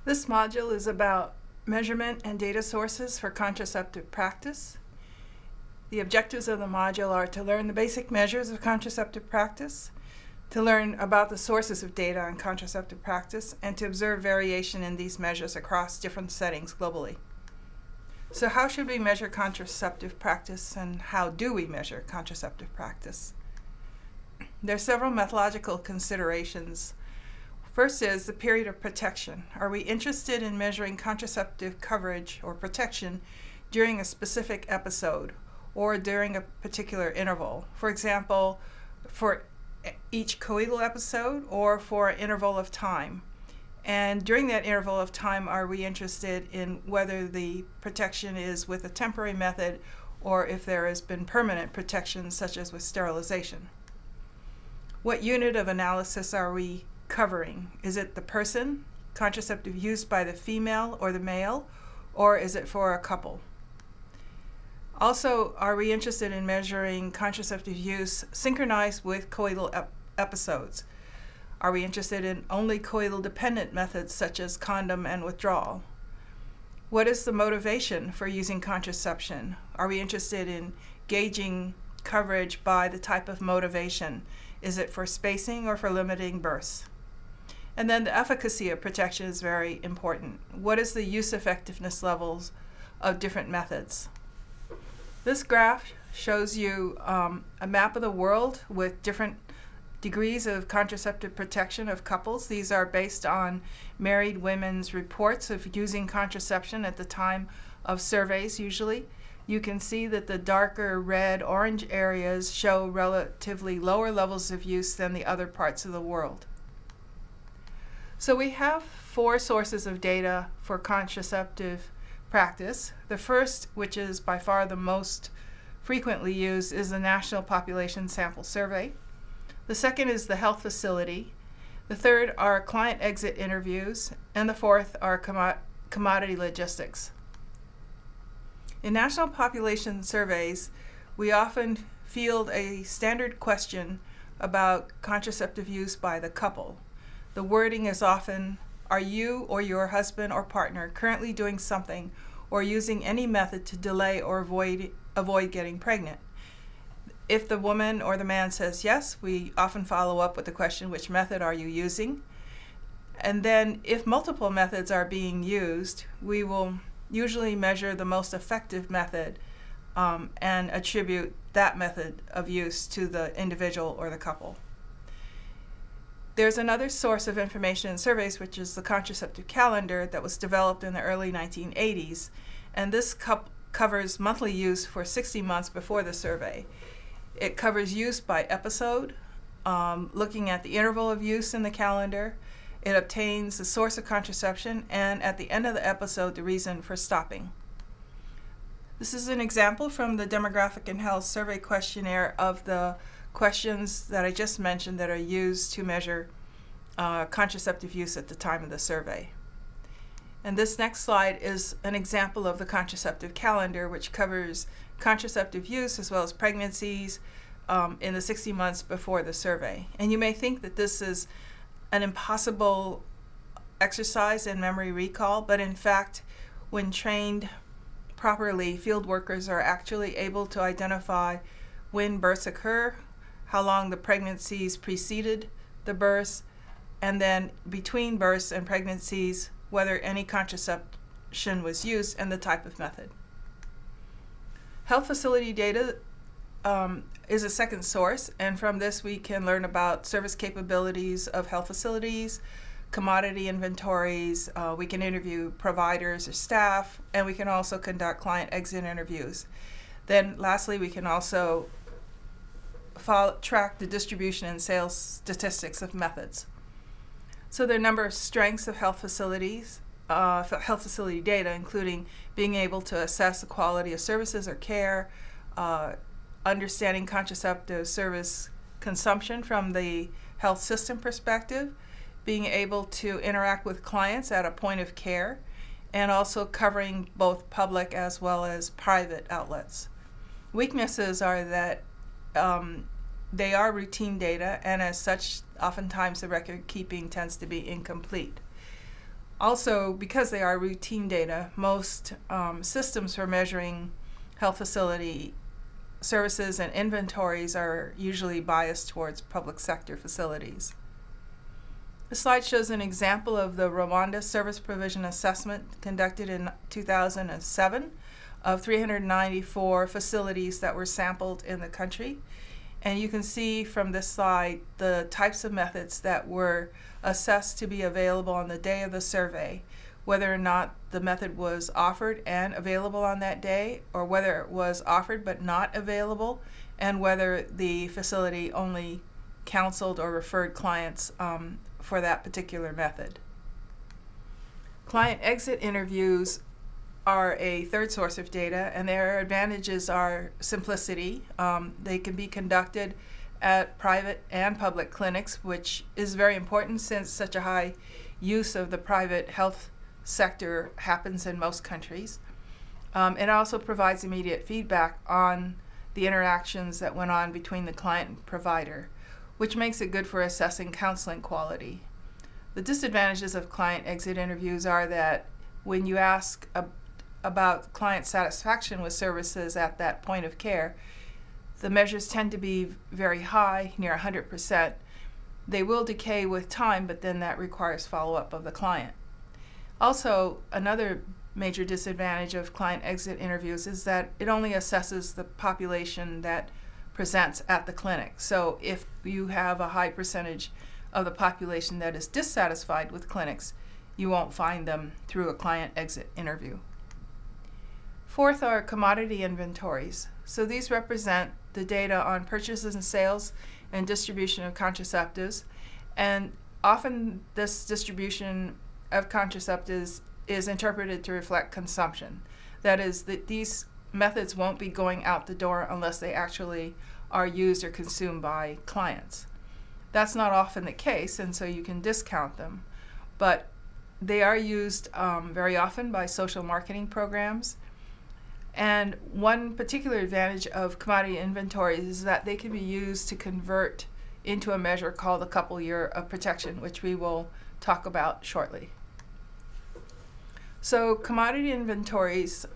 This module is about measurement and data sources for contraceptive practice. The objectives of the module are to learn the basic measures of contraceptive practice, to learn about the sources of data on contraceptive practice, and to observe variation in these measures across different settings globally. So how should we measure contraceptive practice, and how do we measure contraceptive practice? There are several methodological considerations. First is the period of protection. Are we interested in measuring contraceptive coverage or protection during a specific episode or during a particular interval? For example, for each coital episode or for an interval of time. And during that interval of time, are we interested in whether the protection is with a temporary method or if there has been permanent protection, such as with sterilization? What unit of analysis are we covering? Is it the person, contraceptive use by the female or the male, or is it for a couple? Also, are we interested in measuring contraceptive use synchronized with coital episodes? Are we interested in only coital-dependent methods such as condom and withdrawal? What is the motivation for using contraception? Are we interested in gauging coverage by the type of motivation? Is it for spacing or for limiting births? And then the efficacy of protection is very important. What is the use effectiveness levels of different methods? This graph shows you a map of the world with different degrees of contraceptive protection of couples. These are based on married women's reports of using contraception at the time of surveys usually. You can see that the darker red, orange areas show relatively lower levels of use than the other parts of the world. So we have 4 sources of data for contraceptive practice. The first, which is by far the most frequently used, is the National Population Sample Survey. The second is the health facility. The third are client exit interviews. And the fourth are commodity logistics. In national population surveys, we often field a standard question about contraceptive use by the couple. The wording is often, are you or your husband or partner currently doing something or using any method to delay or avoid getting pregnant? If the woman or the man says yes, we often follow up with the question, which method are you using? And then if multiple methods are being used, we will usually measure the most effective method and attribute that method of use to the individual or the couple. There's another source of information in surveys, which is the contraceptive calendar that was developed in the early 1980s. And this covers monthly use for 60 months before the survey. It covers use by episode, looking at the interval of use in the calendar. It obtains the source of contraception, and at the end of the episode, the reason for stopping. This is an example from the Demographic and Health Survey Questionnaire of the questions that I just mentioned that are used to measure contraceptive use at the time of the survey. And this next slide is an example of the contraceptive calendar, which covers contraceptive use as well as pregnancies in the 60 months before the survey. And you may think that this is an impossible exercise in memory recall, but in fact, when trained properly, field workers are actually able to identify when births occur, how long the pregnancies preceded the births, and then between births and pregnancies, whether any contraception was used and the type of method. Health facility data is a second source, and from this we can learn about service capabilities of health facilities, commodity inventories, we can interview providers or staff, and we can also conduct client exit interviews. Then lastly, we can also track the distribution and sales statistics of methods. So there are a number of strengths of health facility data, including being able to assess the quality of services or care, understanding contraceptive service consumption from the health system perspective, being able to interact with clients at a point of care, and also covering both public as well as private outlets. Weaknesses are that they are routine data, and as such, oftentimes the record keeping tends to be incomplete. Also, because they are routine data, most systems for measuring health facility services and inventories are usually biased towards public sector facilities. This slide shows an example of the Rwanda Service Provision Assessment conducted in 2007 of 394 facilities that were sampled in the country. And you can see from this slide the types of methods that were assessed to be available on the day of the survey, whether or not the method was offered and available on that day, or whether it was offered but not available, and whether the facility only counseled or referred clients for that particular method. Client exit interviews are a third source of data, and their advantages are simplicity. They can be conducted at private and public clinics, which is very important since such a high use of the private health sector happens in most countries. It also provides immediate feedback on the interactions that went on between the client and provider, which makes it good for assessing counseling quality. The disadvantages of client exit interviews are that when you ask about client satisfaction with services at that point of care, the measures tend to be very high, near 100%. They will decay with time, but then that requires follow-up of the client. Also, another major disadvantage of client exit interviews is that it only assesses the population that presents at the clinic. So if you have a high percentage of the population that is dissatisfied with clinics, you won't find them through a client exit interview. Fourth are commodity inventories. So these represent the data on purchases and sales and distribution of contraceptives, and often this distribution of contraceptives is interpreted to reflect consumption. That is, that these methods won't be going out the door unless they actually are used or consumed by clients. That's not often the case, and so you can discount them, but they are used very often by social marketing programs. And one particular advantage of commodity inventories is that they can be used to convert into a measure called the couple year of protection, which we will talk about shortly. So commodity inventories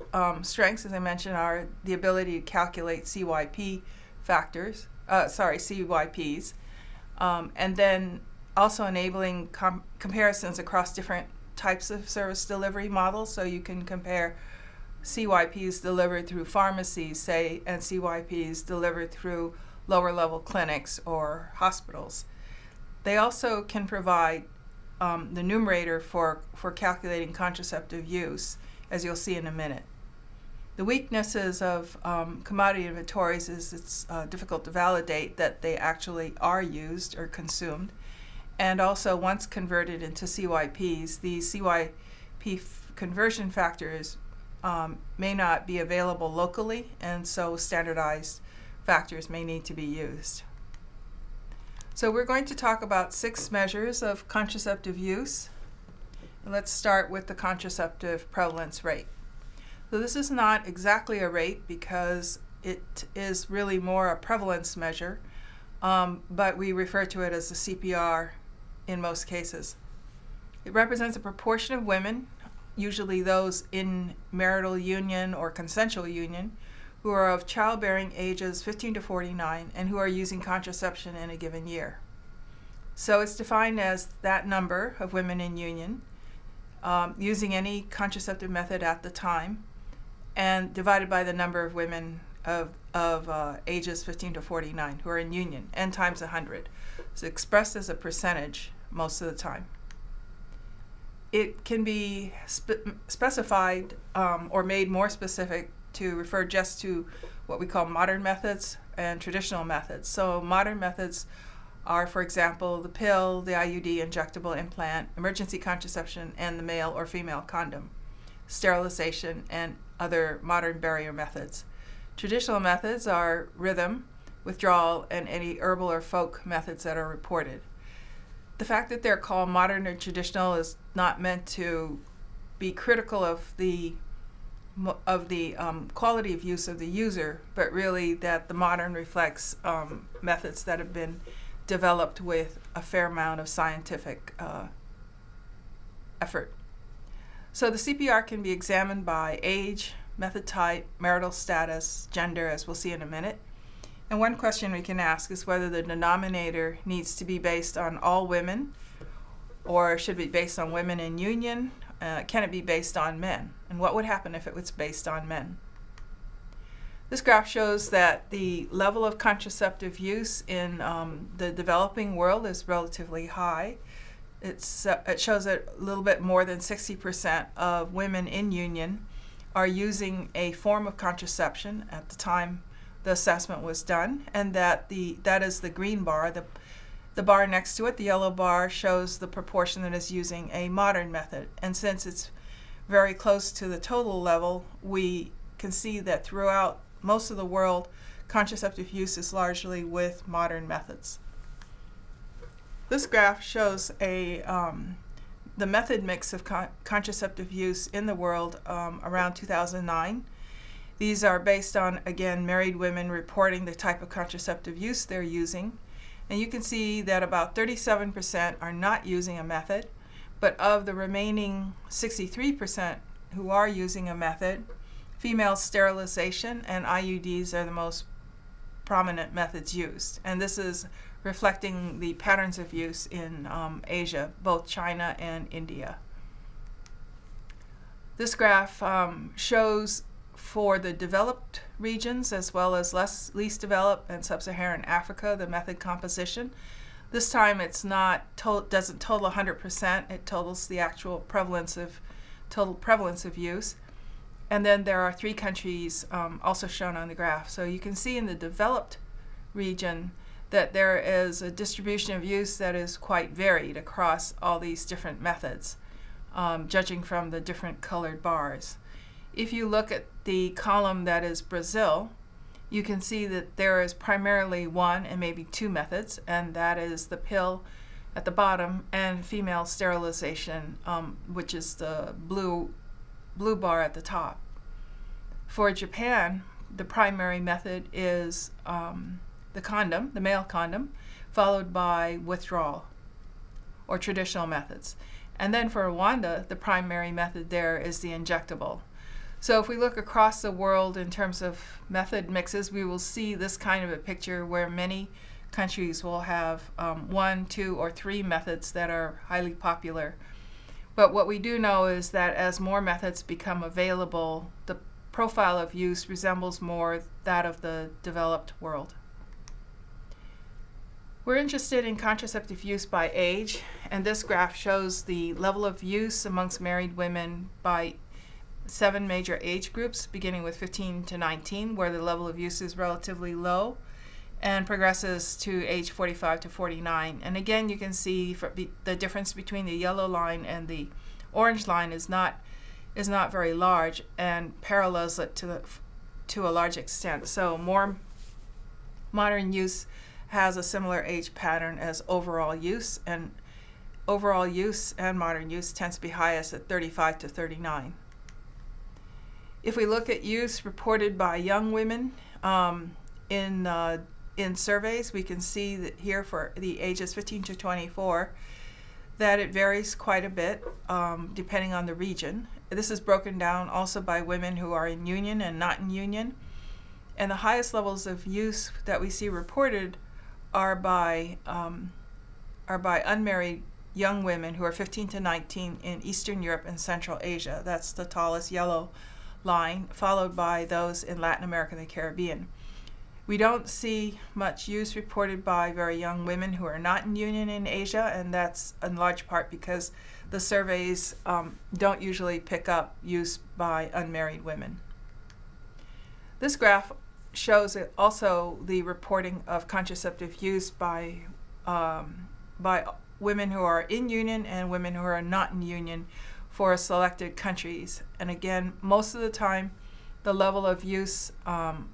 strengths, as I mentioned, are the ability to calculate CYP factors, CYPs, and then also enabling comparisons across different types of service delivery models. So you can compare CYPs delivered through pharmacies, say, and CYPs delivered through lower level clinics or hospitals. They also can provide the numerator for calculating contraceptive use, as you'll see in a minute. The weaknesses of commodity inventories is it's difficult to validate that they actually are used or consumed. And also, once converted into CYPs, these CYP conversion factors may not be available locally, and so standardized factors may need to be used. So we're going to talk about 6 measures of contraceptive use. Let's start with the contraceptive prevalence rate. So this is not exactly a rate because it is really more a prevalence measure, but we refer to it as the CPR in most cases. It represents a proportion of women, usually those in marital union or consensual union, who are of childbearing ages 15 to 49 and who are using contraception in a given year. So it's defined as that number of women in union using any contraceptive method at the time, and divided by the number of women of ages 15 to 49 who are in union, n times 100. It's expressed as a percentage most of the time. It can be specified or made more specific to refer just to what we call modern methods and traditional methods. So modern methods are, for example, the pill, the IUD, injectable implant, emergency contraception, and the male or female condom, sterilization, and other modern barrier methods. Traditional methods are rhythm, withdrawal, and any herbal or folk methods that are reported. The fact that they're called modern or traditional is not meant to be critical of the quality of use of the user, but really that the modern reflects methods that have been developed with a fair amount of scientific effort So the CPR can be examined by age, method type, marital status, gender, as we'll see in a minute. And one question we can ask is whether the denominator needs to be based on all women, or should it be based on women in union? Can it be based on men? And what would happen if it was based on men? This graph shows that the level of contraceptive use in the developing world is relatively high. It shows that a little bit more than 60% of women in union are using a form of contraception at the time the assessment was done, and that is the green bar. The bar next to it, the yellow bar, shows the proportion that is using a modern method. And since it's very close to the total level, we can see that throughout most of the world, contraceptive use is largely with modern methods. This graph shows the method mix of contraceptive use in the world around 2009. These are based on, again, married women reporting the type of contraceptive use they're using. And you can see that about 37% are not using a method, but of the remaining 63% who are using a method, female sterilization and IUDs are the most prominent methods used. And this is reflecting the patterns of use in Asia, both China and India. This graph shows for the developed regions as well as least developed and sub-Saharan Africa the method composition. This time it's doesn't total 100%, it totals the actual total prevalence of use. And then there are 3 countries also shown on the graph. So you can see in the developed region that there is a distribution of use that is quite varied across all these different methods, judging from the different colored bars. If you look at the column that is Brazil, you can see that there is primarily 1 and maybe 2 methods, and that is the pill at the bottom and female sterilization, which is the blue bar at the top. For Japan, the primary method is the male condom, followed by withdrawal or traditional methods. And then for Rwanda, the primary method there is the injectable. So if we look across the world in terms of method mixes, we will see this kind of a picture where many countries will have 1, 2, or 3 methods that are highly popular. But what we do know is that as more methods become available, the profile of use resembles more that of the developed world. We're interested in contraceptive use by age, and this graph shows the level of use amongst married women by 7 major age groups, beginning with 15 to 19, where the level of use is relatively low, and progresses to age 45 to 49. And again, you can see the difference between the yellow line and the orange line is not very large and parallels it to a large extent. So more modern use has a similar age pattern as overall use, and overall use and modern use tends to be highest at 35 to 39. If we look at use reported by young women in surveys, we can see that here for the ages 15 to 24 that it varies quite a bit depending on the region. This is broken down also by women who are in union and not in union. And the highest levels of use that we see reported are by unmarried young women who are 15 to 19 in Eastern Europe and Central Asia. That's the tallest yellow line, followed by those in Latin America and the Caribbean. We don't see much use reported by very young women who are not in union in Asia, and that's in large part because the surveys don't usually pick up use by unmarried women. This graph shows also the reporting of contraceptive use by women who are in union and women who are not in union for selected countries. And again, most of the time, the level of use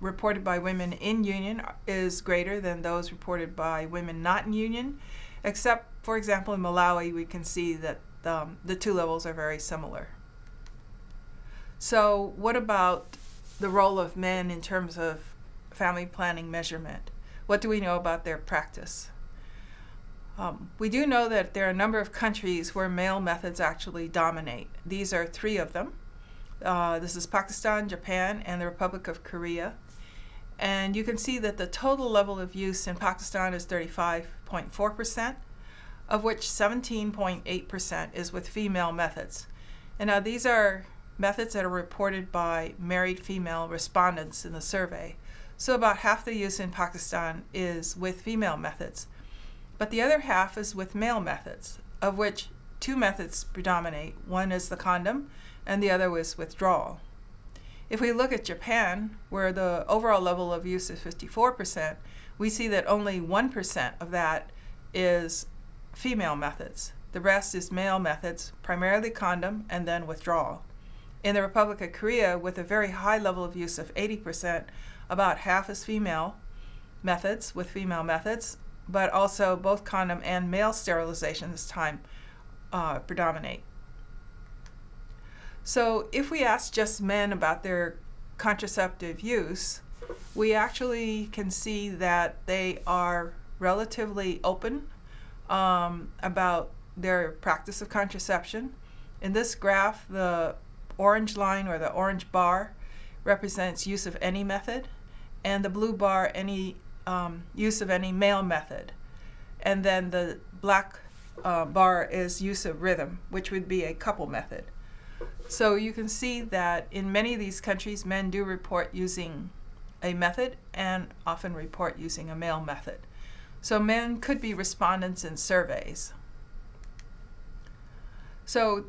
reported by women in union is greater than those reported by women not in union, except, for example, in Malawi, we can see that the 2 levels are very similar. So what about the role of men in terms of family planning measurement? What do we know about their practice? We do know that there are a number of countries where male methods actually dominate. These are 3 of them. This is Pakistan, Japan, and the Republic of Korea. And you can see that the total level of use in Pakistan is 35.4%, of which 17.8% is with female methods. And now these are methods that are reported by married female respondents in the survey. So about half the use in Pakistan is with female methods. But the other half is with male methods, of which 2 methods predominate. One is the condom, and the other was withdrawal. If we look at Japan, where the overall level of use is 54%, we see that only 1% of that is female methods. The rest is male methods, primarily condom, and then withdrawal. In the Republic of Korea, with a very high level of use of 80%, about half is female methods, with female methods, but also both condom and male sterilization this time predominate. So if we ask just men about their contraceptive use, we actually can see that they are relatively open about their practice of contraception. In this graph, the orange line, or the orange bar, represents use of any method, and the blue bar, any use of any male method. And then the black bar is use of rhythm, which would be a couple method. So you can see that in many of these countries, men do report using a method and often report using a male method. So men could be respondents in surveys. So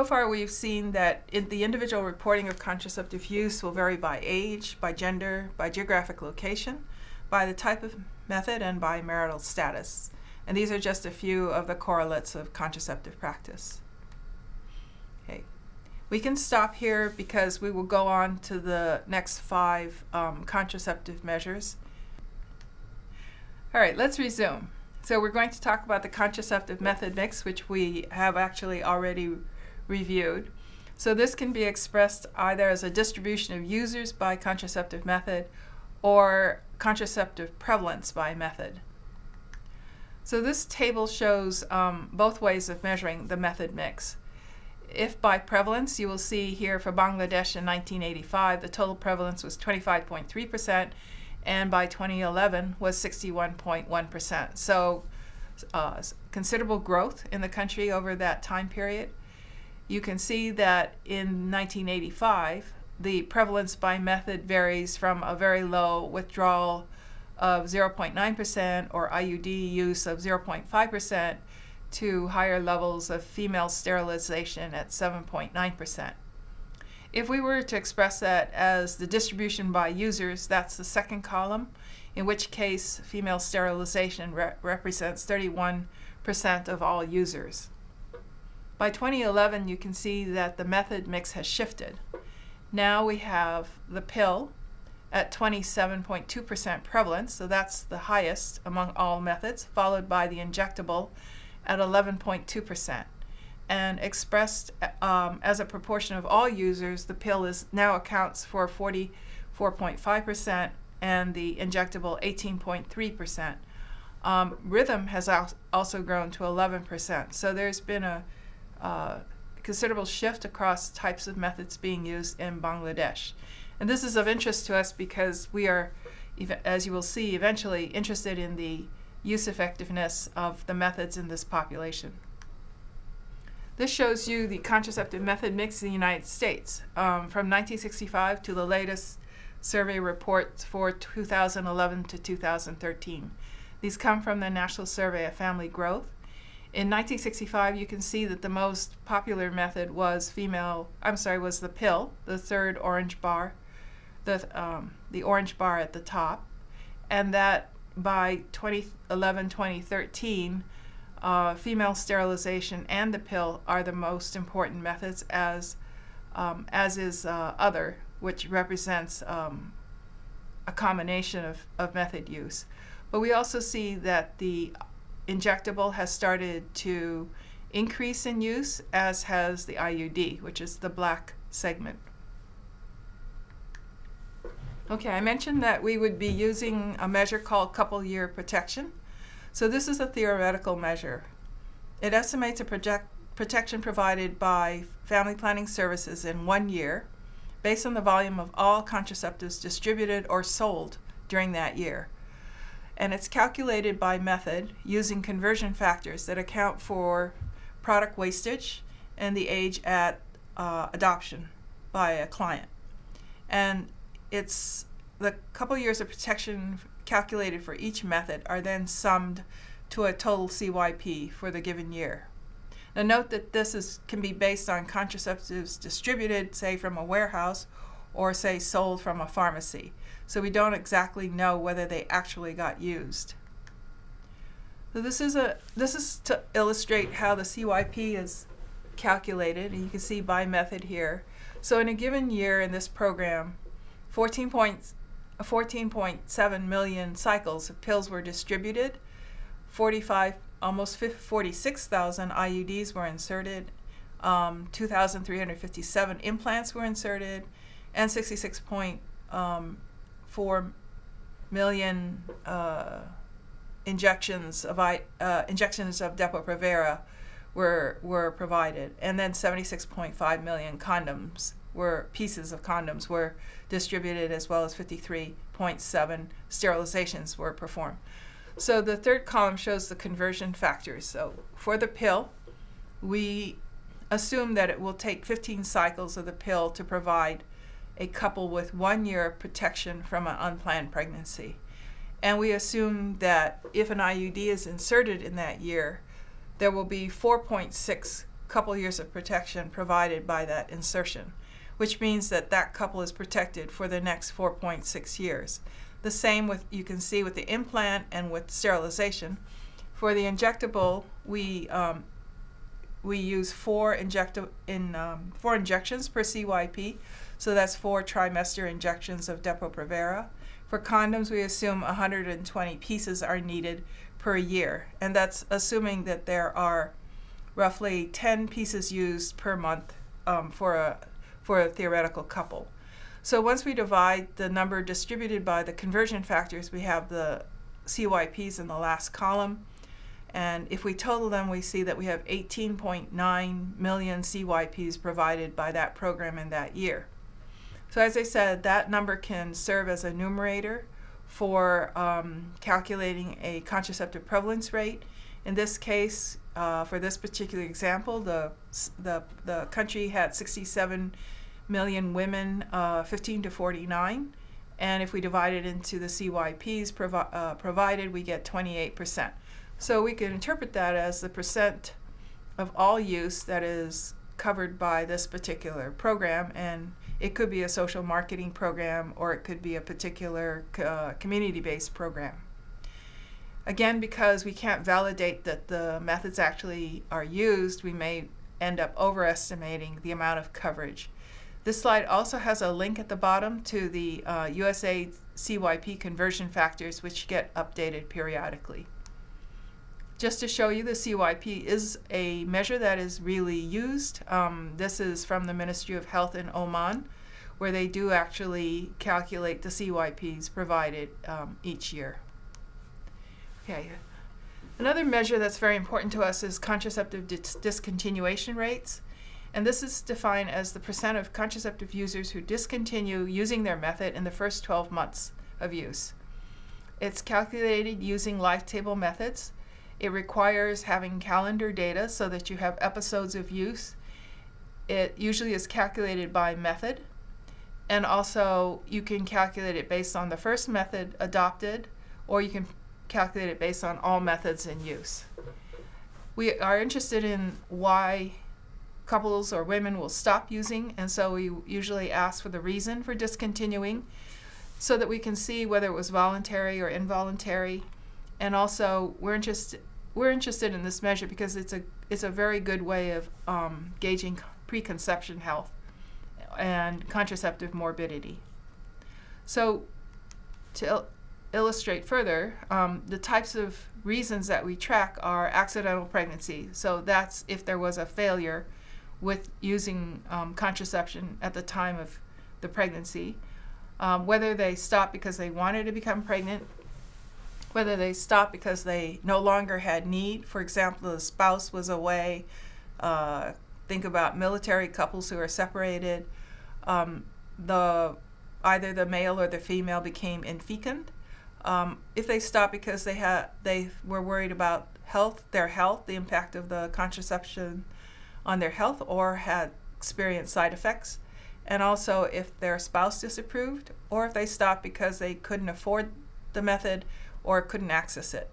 far we've seen that the individual reporting of contraceptive use will vary by age, by gender, by geographic location, by the type of method, and by marital status. And these are just a few of the correlates of contraceptive practice. Okay. We can stop here because we will go on to the next 5 contraceptive measures. All right, let's resume. So we're going to talk about the contraceptive method mix, which we have actually already reviewed. So this can be expressed either as a distribution of users by contraceptive method or contraceptive prevalence by method. So this table shows both ways of measuring the method mix. If by prevalence, you will see here for Bangladesh in 1985, the total prevalence was 25.3%, and by 2011 was 61.1%. So considerable growth in the country over that time period. You can see that in 1985, the prevalence by method varies from a very low withdrawal of 0.9% or IUD use of 0.5% to higher levels of female sterilization at 7.9%. If we were to express that as the distribution by users, that's the second column, in which case female sterilization represents 31% of all users. By 2011, you can see that the method mix has shifted. Now we have the pill at 27.2% prevalence, so that's the highest among all methods, followed by the injectable at 11.2%. And expressed as a proportion of all users, the pill now accounts for 44.5% and the injectable 18.3%. Rhythm has also grown to 11%. So there's been a considerable shift across types of methods being used in Bangladesh. And this is of interest to us because we are, as you will see, eventually interested in the use effectiveness of the methods in this population. This shows you the contraceptive method mix in the United States from 1965 to the latest survey reports for 2011 to 2013. These come from the National Survey of Family Growth. In 1965, you can see that the most popular method was the pill, the third orange bar, the orange bar at the top, and that by 2011-2013, female sterilization and the pill are the most important methods, as is other, which represents a combination of method use. But we also see that the injectable has started to increase in use, as has the IUD, which is the black segment. Okay, I mentioned that we would be using a measure called couple year protection. So this is a theoretical measure. It estimates a protection provided by family planning services in 1 year based on the volume of all contraceptives distributed or sold during that year. And it's calculated by method using conversion factors that account for product wastage and the age at adoption by a client. And it's the couple years of protection calculated for each method are then summed to a total CYP for the given year. Now note that this can be based on contraceptives distributed, say, from a warehouse or, say, sold from a pharmacy. So we don't exactly know whether they actually got used. So this is to illustrate how the CYP is calculated, and you can see by method here. So in a given year in this program, 14.7 million cycles of pills were distributed, almost 46,000 IUDs were inserted, 2,357 implants were inserted, and 66.4 million injections of Depo-Provera were provided, and then 76.5 million pieces of condoms were distributed, as well as 53.7 sterilizations were performed. So the third column shows the conversion factors. So for the pill, we assume that it will take 15 cycles of the pill to provide a couple with 1 year of protection from an unplanned pregnancy. And we assume that if an IUD is inserted in that year, there will be 4.6 couple years of protection provided by that insertion, which means that that couple is protected for the next 4.6 years. The same you can see with the implant and with sterilization. For the injectable, we use 4 injections per CYP, so that's 4 trimester injections of Depo-Provera. For condoms, we assume 120 pieces are needed per year, and that's assuming that there are roughly 10 pieces used per month for a theoretical couple. So once we divide the number distributed by the conversion factors, we have the CYPs in the last column. And if we total them, we see that we have 18.9 million CYPs provided by that program in that year. So as I said, that number can serve as a numerator for calculating a contraceptive prevalence rate. In this case, for this particular example, the country had 67 million women 15 to 49, and if we divide it into the CYPs provided, we get 28%. So we can interpret that as the percent of all use that is covered by this particular program, and it could be a social marketing program, or it could be a particular community-based program. Again, because we can't validate that the methods actually are used, we may end up overestimating the amount of coverage. This slide also has a link at the bottom to the USA CYP conversion factors, which get updated periodically. Just to show you, the CYP is a measure that is really used. This is from the Ministry of Health in Oman, where they do actually calculate the CYPs provided each year. Okay. Another measure that's very important to us is contraceptive discontinuation rates. And this is defined as the percent of contraceptive users who discontinue using their method in the first 12 months of use. It's calculated using life table methods. It requires having calendar data so that you have episodes of use. It usually is calculated by method. And also you can calculate it based on the first method adopted, or you can calculate it based on all methods in use. We are interested in why couples or women will stop using, and so we usually ask for the reason for discontinuing so that we can see whether it was voluntary or involuntary. And also we're interested in this measure because it's a very good way of gauging preconception health and contraceptive morbidity. So to illustrate further, the types of reasons that we track are accidental pregnancy. So that's if there was a failure with using contraception at the time of the pregnancy, whether they stopped because they wanted to become pregnant, whether they stopped because they no longer had need. For example, the spouse was away. Think about military couples who are separated. Either the male or the female became infecund. If they stopped because they were worried about their health, the impact of the contraception on their health, or had experienced side effects, and also if their spouse disapproved, or if they stopped because they couldn't afford the method or couldn't access it.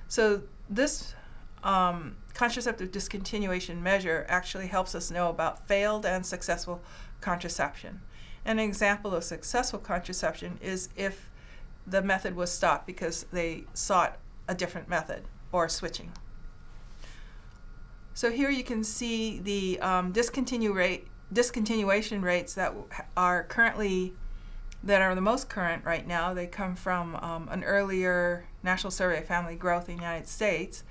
So this contraceptive discontinuation measure actually helps us know about failed and successful contraception. An example of successful contraception is if the method was stopped because they sought a different method or switching. So here you can see the discontinuation rates that are the most current right now. They come from an earlier National Survey of Family Growth in the United States,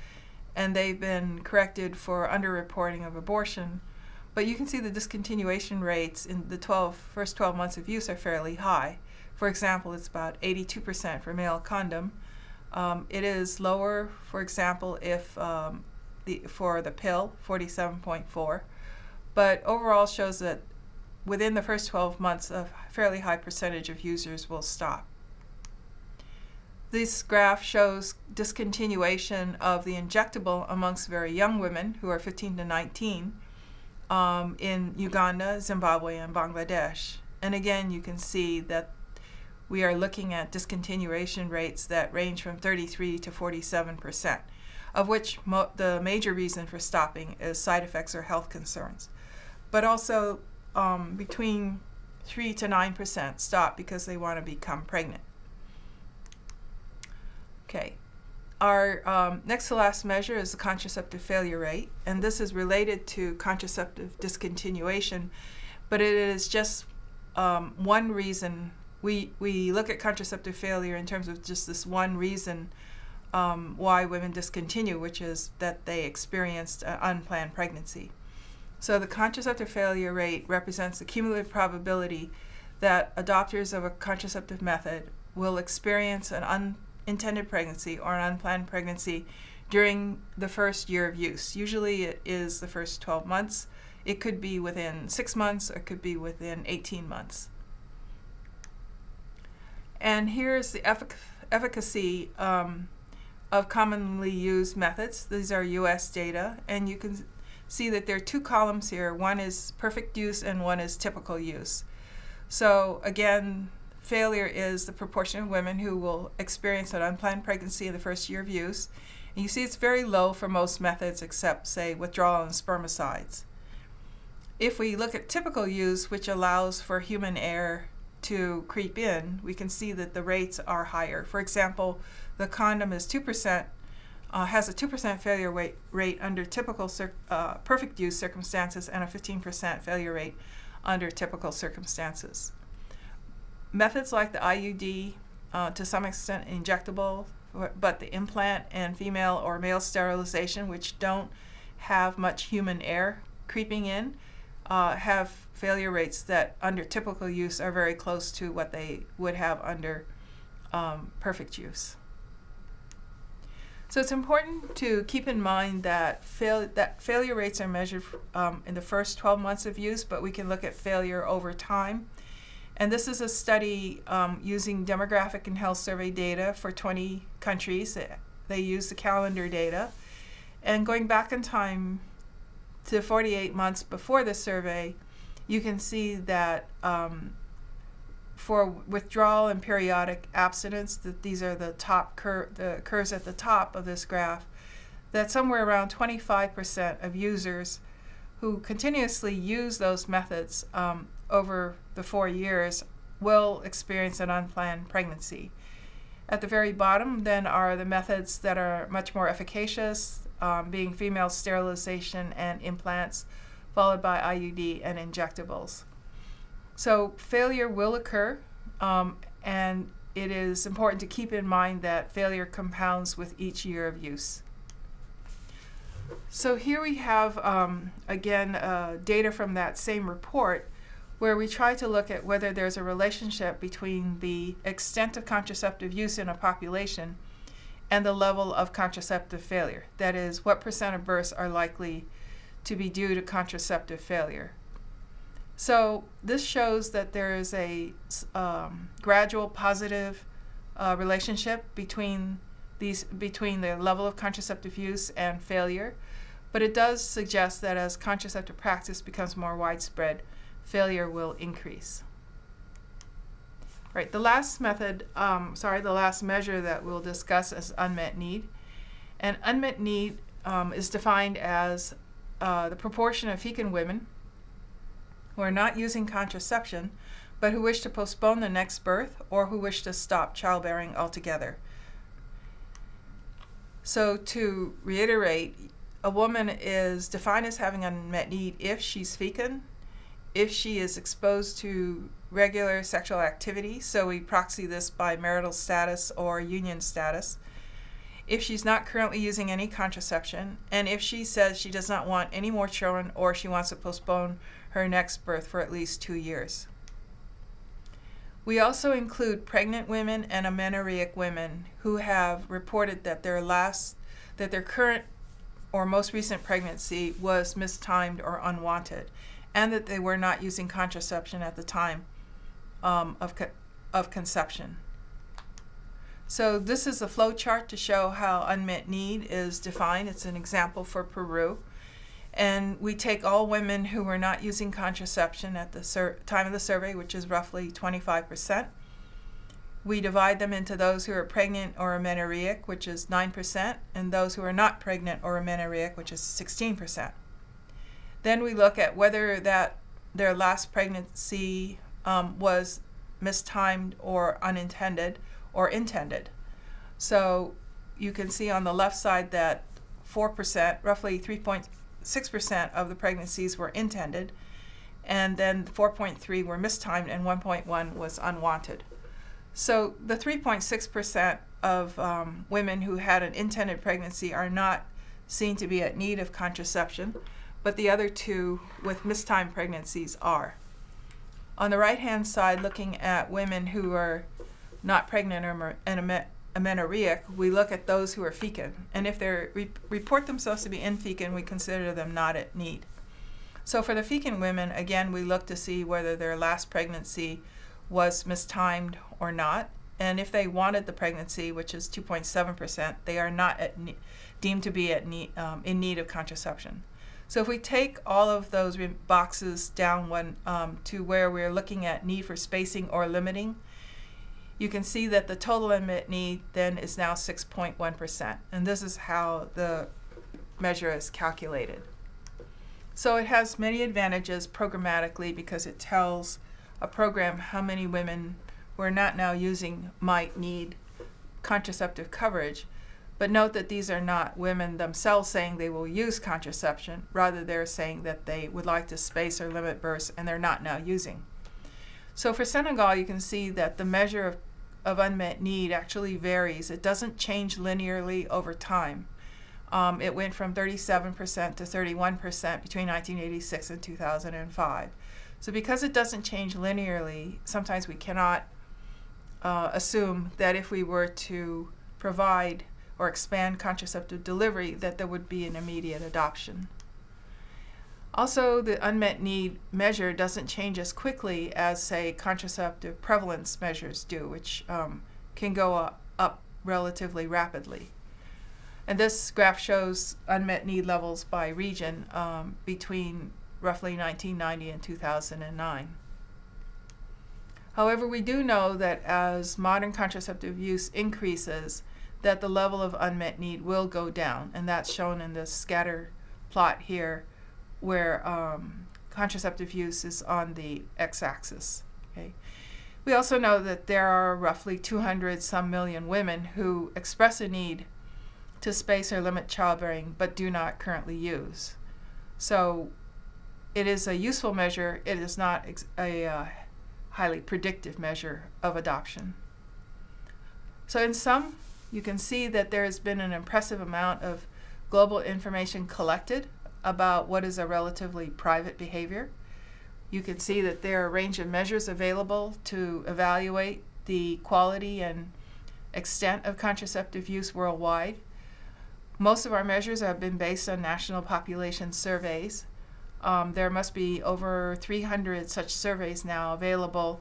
and they've been corrected for underreporting of abortion. But you can see the discontinuation rates in the first 12 months of use are fairly high. For example, it's about 82% for male condom. It is lower, for example, if for the pill, 47.4. But overall shows that within the first 12 months, a fairly high percentage of users will stop. This graph shows discontinuation of the injectable amongst very young women who are 15 to 19 in Uganda, Zimbabwe, and Bangladesh. And again, you can see that we are looking at discontinuation rates that range from 33 to 47%, of which the major reason for stopping is side effects or health concerns. But also between 3 to 9% stop because they want to become pregnant. Okay, our next to last measure is the contraceptive failure rate, and this is related to contraceptive discontinuation, but it is just one reason. We look at contraceptive failure in terms of just this one reason why women discontinue, which is that they experienced an unplanned pregnancy. So the contraceptive failure rate represents the cumulative probability that adopters of a contraceptive method will experience an unintended pregnancy or an unplanned pregnancy during the first year of use. Usually it is the first 12 months. It could be within 6 months, or it could be within 18 months. And here's the efficacy of commonly used methods. These are US data, and you can see that there are two columns here. One is perfect use and one is typical use. So again, failure is the proportion of women who will experience an unplanned pregnancy in the first year of use. And you see it's very low for most methods except, say, withdrawal and spermicides. If we look at typical use, which allows for human error to creep in, we can see that the rates are higher. For example, the condom is 2%, has a 2% failure rate under typical perfect use circumstances and a 15% failure rate under typical circumstances. Methods like the IUD, to some extent injectable, but the implant and female or male sterilization, which don't have much human error creeping in, have failure rates that under typical use are very close to what they would have under perfect use. So it's important to keep in mind that failure rates are measured in the first 12 months of use, but we can look at failure over time. And this is a study using demographic and health survey data for 20 countries. They use the calendar data. And going back in time to 48 months before the survey, you can see that for withdrawal and periodic abstinence, that these are the top the curves at the top of this graph, that somewhere around 25% of users who continuously use those methods over the 4 years will experience an unplanned pregnancy. At the very bottom then are the methods that are much more efficacious, being female sterilization and implants, followed by IUD and injectables. So failure will occur, and it is important to keep in mind that failure compounds with each year of use. So here we have, again, data from that same report where we try to look at whether there's a relationship between the extent of contraceptive use in a population and the level of contraceptive failure. That is, what percent of births are likely to be due to contraceptive failure. So this shows that there is a gradual positive relationship between the level of contraceptive use and failure, but it does suggest that as contraceptive practice becomes more widespread, failure will increase. Right, the last measure that we'll discuss is unmet need. And unmet need is defined as the proportion of fecund women who are not using contraception, but who wish to postpone the next birth or who wish to stop childbearing altogether. So to reiterate, a woman is defined as having unmet need if she's fecund, if she is exposed to regular sexual activity, so we proxy this by marital status or union status, if she's not currently using any contraception, and if she says she does not want any more children or she wants to postpone her next birth for at least 2 years. We also include pregnant women and amenorrheic women who have reported that their current or most recent pregnancy was mistimed or unwanted, and that they were not using contraception at the time of conception. So this is a flow chart to show how unmet need is defined. It's an example for Peru. And we take all women who were not using contraception at the time of the survey, which is roughly 25%. We divide them into those who are pregnant or amenorrheic, which is 9%, and those who are not pregnant or amenorrheic, which is 16%. Then we look at whether their last pregnancy was mistimed or unintended or intended. So you can see on the left side that 4%, roughly 3.6% of the pregnancies were intended, and then 4.3 were mistimed and 1.1 was unwanted. So the 3.6% of women who had an intended pregnancy are not seen to be at need of contraception, but the other two with mistimed pregnancies are. On the right-hand side, looking at women who are not pregnant or amenorrheic, we look at those who are fecund. And if they report themselves to be infecund, we consider them not at need. So for the fecund women, again, we look to see whether their last pregnancy was mistimed or not. And if they wanted the pregnancy, which is 2.7%, they are not deemed to be in need of contraception. So if we take all of those boxes down to where we're looking at need for spacing or limiting, you can see that the total unmet need then is now 6.1%. And this is how the measure is calculated. So it has many advantages programmatically because it tells a program how many women who are not now using might need contraceptive coverage. But note that these are not women themselves saying they will use contraception. Rather, they're saying that they would like to space or limit births and they're not now using. So for Senegal, you can see that the measure of unmet need actually varies. It doesn't change linearly over time. It went from 37% to 31% between 1986 and 2005. So because it doesn't change linearly, sometimes we cannot assume that if we were to provide or expand contraceptive delivery, that there would be an immediate adoption. Also, the unmet need measure doesn't change as quickly as, say, contraceptive prevalence measures do, which can go up relatively rapidly. And this graph shows unmet need levels by region between roughly 1990 and 2009. However, we do know that as modern contraceptive use increases, that the level of unmet need will go down, and that's shown in this scatter plot here, where contraceptive use is on the x-axis. Okay. We also know that there are roughly 200-some million women who express a need to space or limit childbearing but do not currently use. So it is a useful measure. It is not a highly predictive measure of adoption. So in sum, you can see that there has been an impressive amount of global information collected about what is a relatively private behavior. You can see that there are a range of measures available to evaluate the quality and extent of contraceptive use worldwide. Most of our measures have been based on national population surveys. There must be over 300 such surveys now available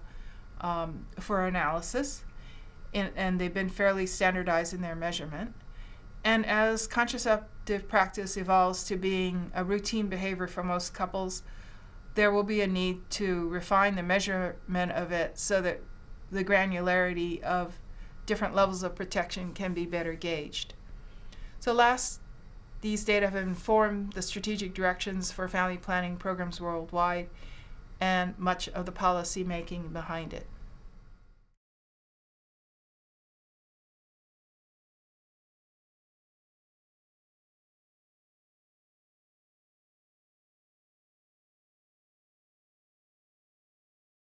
for analysis, and they've been fairly standardized in their measurement. And as contraceptive practice evolves to being a routine behavior for most couples, there will be a need to refine the measurement of it so that the granularity of different levels of protection can be better gauged. So last, these data have informed the strategic directions for family planning programs worldwide and much of the policy making behind it.